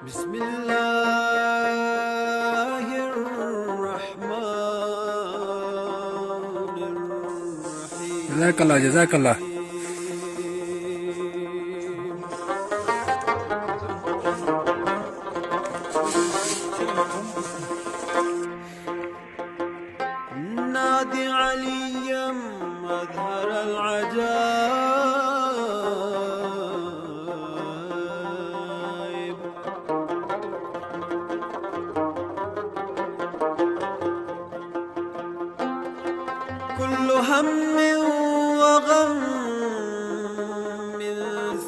بسم الله الرحمن الرحيم. جزاك الله جزاك الله. نادي عليا مظهر العجائب، كل هم وغم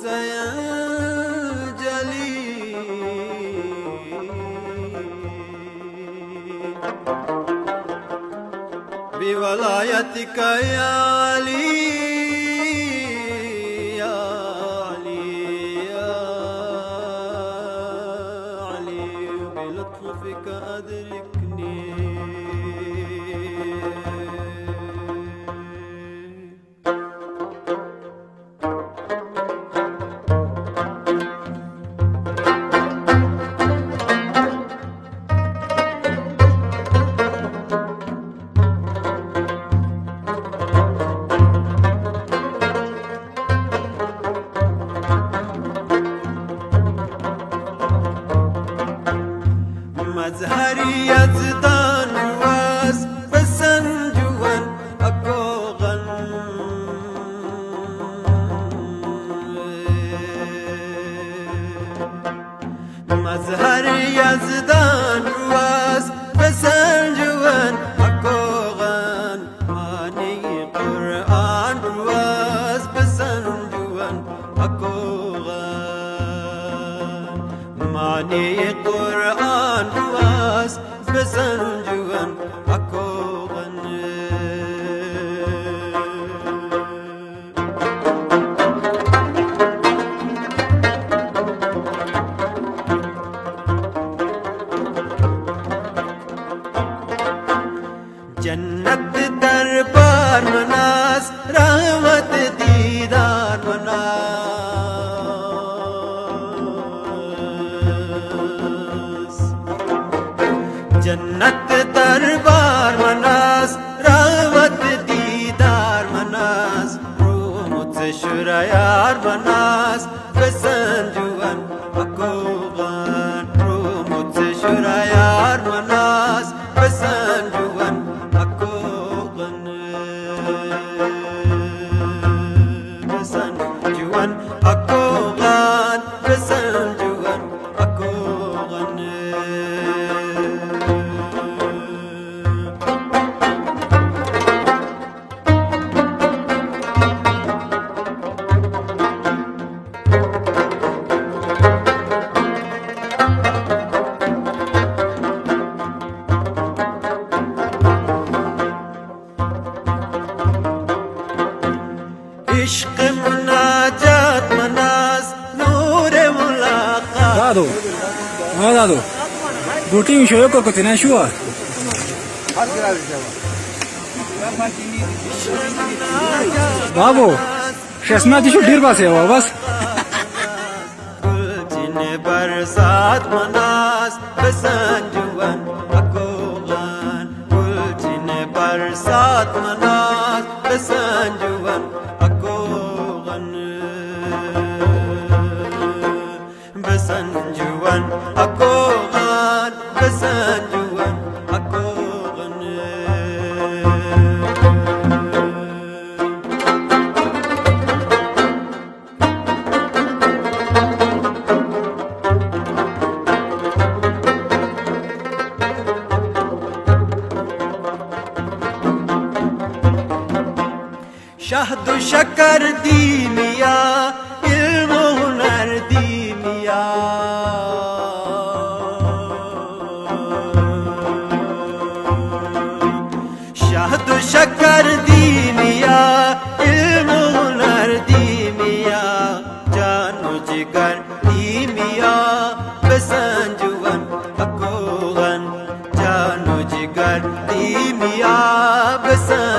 سينجلي، بولايتك يا علي يا علي يا علي، بلطفك أدركني. مظهري يزدان واس بسنجوان أكوغن، مظهري يزدان واس بسنجوان أكوغن، ماني قرآن واس بسنجوان أكوغن، ماني قرآن واس بسنجوان أكوغن. जन्नत दरबार मनास, रहमत दीदार मनास, जन्नत दरबार मनास, रहमत दीदार मनास, रूमत शुरायार मनास बसंजुवन अकोगन, रूमत शुरायार मनास बसंजुवन अकोगन, बसंजुवन अकोगन, बसंजुवन अकोगन. عشق مناجات مناس نور ملاقات. دادو ما دادو بوټي شو یو کو تنه شو بابو شسمه دي شو ډیر باسه و بس گلچین برسات مناس بسنجوان اکوغان، گلچین برسات مناس بسنجوان اکوغان، بسنجوان اکوغان، بسنجوان اکوغان. शहद शक्कर दी मिया इल्म हुनर दी मिया शहद शक्कर दी मिया इल्म हुनर दी मिया जानो जिगर दी मिया बसंजुवन अकोगन जानो जिगर दी मिया बसन